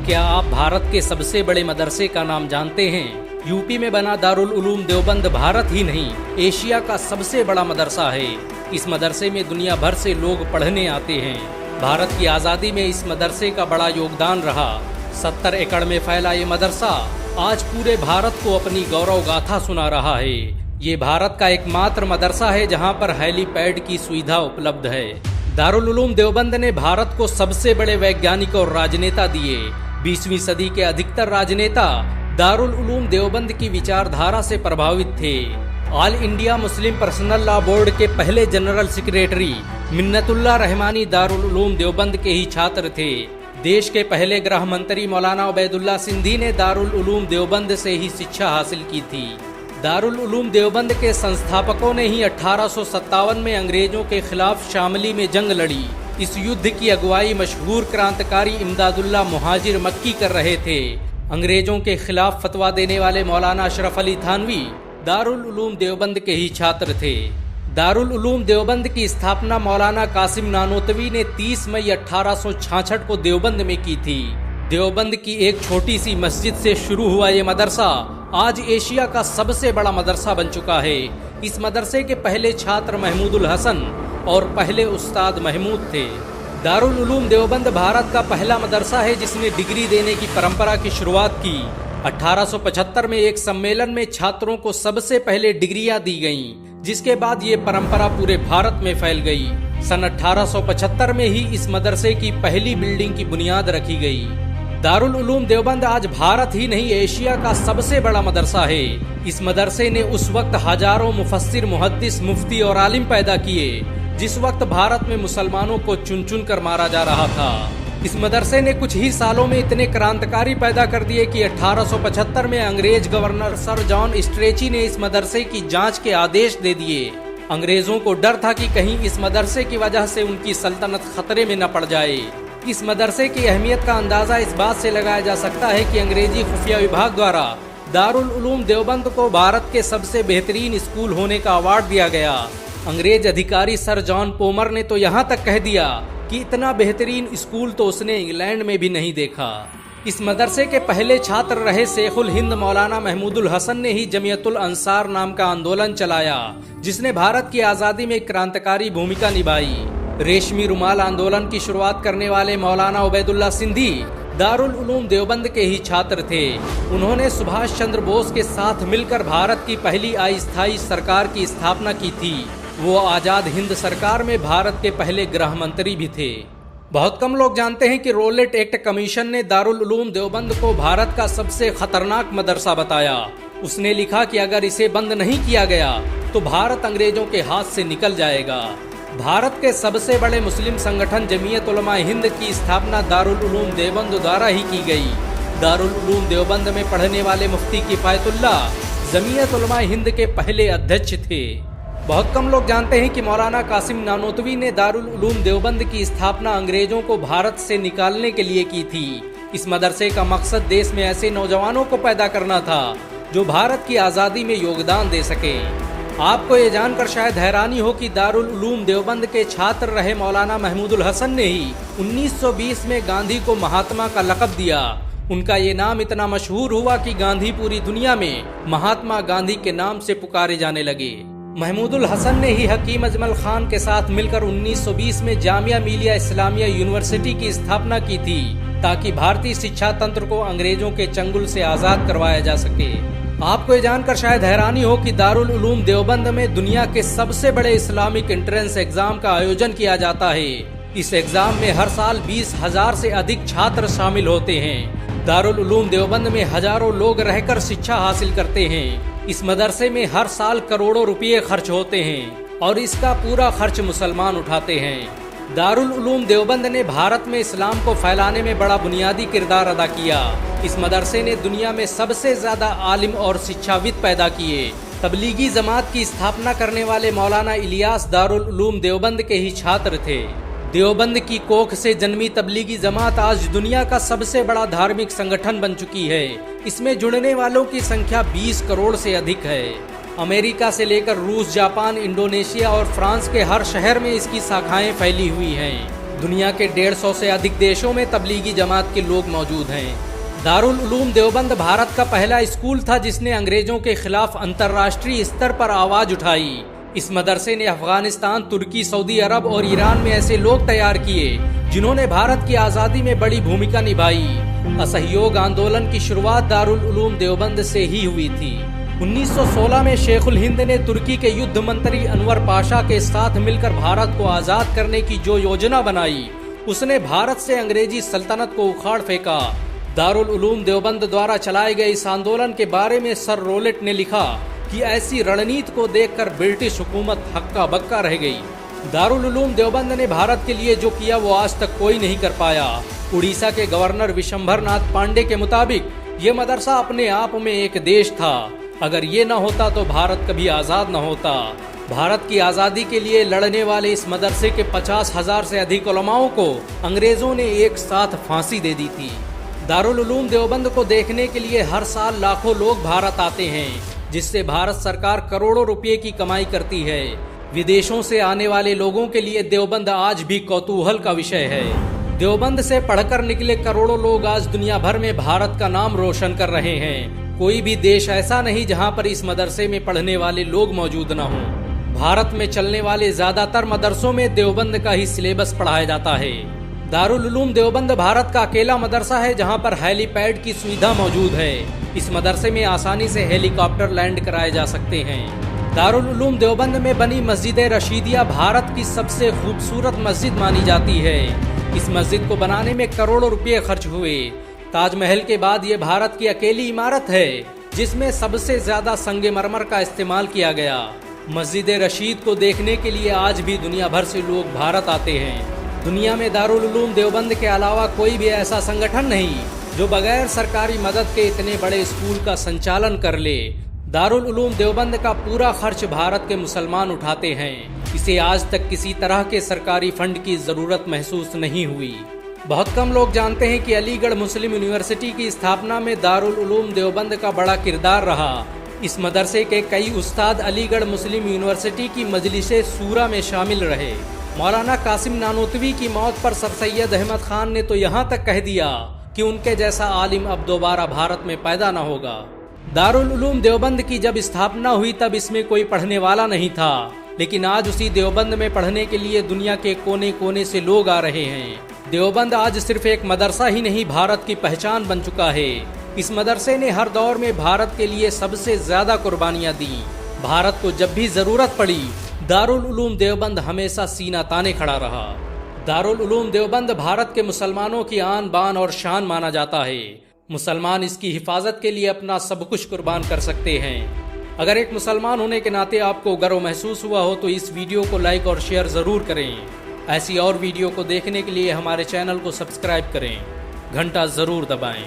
क्या आप भारत के सबसे बड़े मदरसे का नाम जानते हैं? यूपी में बना दारुल उलूम देवबंद भारत ही नहीं, एशिया का सबसे बड़ा मदरसा है। इस मदरसे में दुनिया भर से लोग पढ़ने आते हैं। भारत की आज़ादी में इस मदरसे का बड़ा योगदान रहा। 70 एकड़ में फैला ये मदरसा आज पूरे भारत को अपनी गौरव गाथा सुना रहा है। ये भारत का एकमात्र मदरसा है जहाँ पर हेलीपैड की सुविधा उपलब्ध है। दारुल उलूम देवबंद ने भारत को सबसे बड़े वैज्ञानिक और राजनेता दिए। 20वीं सदी के अधिकतर राजनेता दारुल उलूम देवबंद की विचारधारा से प्रभावित थे। All India Muslim personal law board के पहले जनरल सेक्रेटरी मिन्नतुल्लाह रहमानी दारुल उलूम देवबंद के ही छात्र थे। देश के पहले गृह मंत्री मौलाना उबैदुल्ला सिंधी ने दारुल उलूम देवबंद से ही शिक्षा हासिल की थी। दारुल उलूम देवबंद के संस्थापकों ने ही 1857 में अंग्रेजों के खिलाफ शामली में जंग लड़ी। इस युद्ध की अगुवाई मशहूर क्रांतिकारी इमदादुल्लाह मुहाजिर मक्की कर रहे थे। अंग्रेजों के खिलाफ फतवा देने वाले मौलाना अशरफ अली थानवी दारुल उलूम देवबंद के ही छात्र थे। दारुल उलूम देवबंद की स्थापना मौलाना कासिम नानोतवी ने 30 मई 1866 को देवबंद में की थी। देवबंद की एक छोटी सी मस्जिद से शुरू हुआ ये मदरसा आज एशिया का सबसे बड़ा मदरसा बन चुका है। इस मदरसे के पहले छात्र महमूदुल हसन और पहले उस्ताद महमूद थे। दारुल उलूम देवबंद भारत का पहला मदरसा है जिसने डिग्री देने की परंपरा की शुरुआत की। 1875 में एक सम्मेलन में छात्रों को सबसे पहले डिग्रियां दी गईं, जिसके बाद ये परंपरा पूरे भारत में फैल गई। सन 1875 में ही इस मदरसे की पहली बिल्डिंग की बुनियाद रखी गई। दारुल उलूम देवबंद आज भारत ही नहीं एशिया का सबसे बड़ा मदरसा है। इस मदरसे ने उस वक्त हजारों मुफस्सिर, मुहद्दिस, मुफ्ती और आलिम पैदा किए जिस वक्त भारत में मुसलमानों को चुन चुन कर मारा जा रहा था। इस मदरसे ने कुछ ही सालों में इतने क्रांतिकारी पैदा कर दिए कि 1875 में अंग्रेज गवर्नर सर जॉन स्ट्रेची ने इस मदरसे की जांच के आदेश दे दिए। अंग्रेजों को डर था कि कहीं इस मदरसे की वजह से उनकी सल्तनत खतरे में न पड़ जाए। इस मदरसे की अहमियत का अंदाजा इस बात से लगाया जा सकता है कि अंग्रेजी खुफिया विभाग द्वारा दारुल उलूम देवबंद को भारत के सबसे बेहतरीन स्कूल होने का अवार्ड दिया गया। अंग्रेज अधिकारी सर जॉन पोमर ने तो यहाँ तक कह दिया कि इतना बेहतरीन स्कूल तो उसने इंग्लैंड में भी नहीं देखा। इस मदरसे के पहले छात्र रहे शेखुल हिंद मौलाना महमूदुल हसन ने ही जमियतुल अंसार नाम का आंदोलन चलाया, जिसने भारत की आज़ादी में क्रांतिकारी भूमिका निभाई। रेशमी रुमाल आंदोलन की शुरुआत करने वाले मौलाना उबैदुल्ला सिंधी दारुल उलूम देवबंद के ही छात्र थे। उन्होंने सुभाष चंद्र बोस के साथ मिलकर भारत की पहली अस्थायी सरकार की स्थापना की थी। वो आजाद हिंद सरकार में भारत के पहले गृह मंत्री भी थे। बहुत कम लोग जानते हैं कि रोलेट एक्ट कमीशन ने दारुल उलूम देवबंद को भारत का सबसे खतरनाक मदरसा बताया। उसने लिखा कि अगर इसे बंद नहीं किया गया तो भारत अंग्रेजों के हाथ से निकल जाएगा। भारत के सबसे बड़े मुस्लिम संगठन जमीयत उलमा हिंद की स्थापना दारुल उलूम देवबंद द्वारा ही की गई। दारुल उलूम देवबंद में पढ़ने वाले मुफ्ती किफायतुल्लाह जमीयत उलमा हिंद के पहले अध्यक्ष थे। बहुत कम लोग जानते हैं कि मौलाना कासिम नानोतवी ने दारुल उलूम देवबंद की स्थापना अंग्रेजों को भारत से निकालने के लिए की थी। इस मदरसे का मकसद देश में ऐसे नौजवानों को पैदा करना था जो भारत की आज़ादी में योगदान दे सके। आपको ये जानकर शायद हैरानी हो कि दारुल उलूम देवबंद के छात्र रहे मौलाना महमूदुल हसन ने ही 1920 में गांधी को महात्मा का लक़ब दिया। उनका ये नाम इतना मशहूर हुआ कि गांधी पूरी दुनिया में महात्मा गांधी के नाम से पुकारे जाने लगे। महमूदुल हसन ने ही हकीम अजमल खान के साथ मिलकर 1920 में जामिया मिलिया इस्लामिया यूनिवर्सिटी की स्थापना की थी ताकि भारतीय शिक्षा तंत्र को अंग्रेजों के चंगुल से आज़ाद करवाया जा सके। आपको ये जानकर शायद हैरानी हो कि दारुल उलूम देवबंद में दुनिया के सबसे बड़े इस्लामिक एंट्रेंस एग्जाम का आयोजन किया जाता है। इस एग्जाम में हर साल 20,000 से अधिक छात्र शामिल होते हैं। दारुल उलूम देवबंद में हजारों लोग रहकर शिक्षा हासिल करते हैं। इस मदरसे में हर साल करोड़ों रुपये खर्च होते हैं और इसका पूरा खर्च मुसलमान उठाते हैं। दारुल उलूम देवबंद ने भारत में इस्लाम को फैलाने में बड़ा बुनियादी किरदार अदा किया। इस मदरसे ने दुनिया में सबसे ज्यादा आलिम और शिक्षाविद पैदा किए। तबलीगी जमात की स्थापना करने वाले मौलाना इलियास दारुल उलूम देवबंद के ही छात्र थे। देवबंद की कोख से जन्मी तबलीगी जमात आज दुनिया का सबसे बड़ा धार्मिक संगठन बन चुकी है। इसमें जुड़ने वालों की संख्या 20 करोड़ से अधिक है। अमेरिका से लेकर रूस, जापान, इंडोनेशिया और फ्रांस के हर शहर में इसकी शाखाएं फैली हुई हैं। दुनिया के 150 से अधिक देशों में तबलीगी जमात के लोग मौजूद हैं। दारुल उलूम देवबंद भारत का पहला स्कूल था जिसने अंग्रेजों के खिलाफ अंतर्राष्ट्रीय स्तर पर आवाज उठाई। इस मदरसे ने अफगानिस्तान, तुर्की, सऊदी अरब और ईरान में ऐसे लोग तैयार किए जिन्होंने भारत की आज़ादी में बड़ी भूमिका निभाई। असहयोग आंदोलन की शुरुआत दारुल उलूम देवबंद से ही हुई थी। 1916 में शेखुल हिंद ने तुर्की के युद्ध मंत्री अनवर पाशा के साथ मिलकर भारत को आज़ाद करने की जो योजना बनाई, उसने भारत से अंग्रेजी सल्तनत को उखाड़ फेंका। दारुल उलूम देवबंद द्वारा चलाए गए इस आंदोलन के बारे में सर रोलेट ने लिखा कि ऐसी रणनीति को देखकर ब्रिटिश हुकूमत हक्का बक्का रह गई। दारुल उलूम देवबंद ने भारत के लिए जो किया वो आज तक कोई नहीं कर पाया। उड़ीसा के गवर्नर विशंभर नाथ पांडे के मुताबिक ये मदरसा अपने आप में एक देश था। अगर ये न होता तो भारत कभी आज़ाद न होता। भारत की आज़ादी के लिए लड़ने वाले इस मदरसे के 50,000 से अधिक उलमाओं को अंग्रेजों ने एक साथ फांसी दे दी थी। दारुल उलूम देवबंद को देखने के लिए हर साल लाखों लोग भारत आते हैं, जिससे भारत सरकार करोड़ों रुपए की कमाई करती है। विदेशों से आने वाले लोगों के लिए देवबंद आज भी कौतूहल का विषय है। देवबंद से पढ़कर निकले करोड़ों लोग आज दुनिया भर में भारत का नाम रोशन कर रहे हैं। कोई भी देश ऐसा नहीं जहां पर इस मदरसे में पढ़ने वाले लोग मौजूद न हों। भारत में चलने वाले ज्यादातर मदरसों में देवबंद का ही सिलेबस पढ़ाया जाता है। दारुल उलूम देवबंद भारत का अकेला मदरसा है जहां पर हेलीपैड की सुविधा मौजूद है। इस मदरसे में आसानी से हेलीकॉप्टर लैंड कराए जा सकते हैं। दारुल उलूम देवबंद में बनी मस्जिद रशीदिया भारत की सबसे खूबसूरत मस्जिद मानी जाती है। इस मस्जिद को बनाने में करोड़ों रुपए खर्च हुए। ताजमहल के बाद ये भारत की अकेली इमारत है जिसमें सबसे ज्यादा संगमरमर का इस्तेमाल किया गया। मस्जिद रशीद को देखने के लिए आज भी दुनिया भर से लोग भारत आते हैं। दुनिया में दारुल उलूम देवबंद के अलावा कोई भी ऐसा संगठन नहीं जो बगैर सरकारी मदद के इतने बड़े स्कूल का संचालन कर ले। दारुल उलूम देवबंद का पूरा खर्च भारत के मुसलमान उठाते हैं। इसे आज तक किसी तरह के सरकारी फंड की जरूरत महसूस नहीं हुई। बहुत कम लोग जानते हैं कि अलीगढ़ मुस्लिम यूनिवर्सिटी की स्थापना में दारुल उलूम देवबंद का बड़ा किरदार रहा। इस मदरसे के कई उस्ताद अलीगढ़ मुस्लिम यूनिवर्सिटी की मजलिसे सूरा में शामिल रहे। मौलाना कासिम नानोतवी की मौत पर सर सैयद अहमद खान ने तो यहाँ तक कह दिया कि उनके जैसा आलिम अब दोबारा भारत में पैदा न होगा। दारुल उलूम देवबंद की जब स्थापना हुई तब इसमें कोई पढ़ने वाला नहीं था, लेकिन आज उसी देवबंद में पढ़ने के लिए दुनिया के कोने कोने से लोग आ रहे हैं। देवबंद आज सिर्फ एक मदरसा ही नहीं, भारत की पहचान बन चुका है। इस मदरसे ने हर दौर में भारत के लिए सबसे ज्यादा कुर्बानियां दी। भारत को जब भी जरूरत पड़ी, दारुल उलूम देवबंद हमेशा सीना ताने खड़ा रहा। दारुल उलूम देवबंद भारत के मुसलमानों की आन बान और शान माना जाता है। मुसलमान इसकी हिफाजत के लिए अपना सब कुछ कुर्बान कर सकते हैं। अगर एक मुसलमान होने के नाते आपको गर्व महसूस हुआ हो तो इस वीडियो को लाइक और शेयर जरूर करें। ऐसी और वीडियो को देखने के लिए हमारे चैनल को सब्सक्राइब करें, घंटा जरूर दबाएं।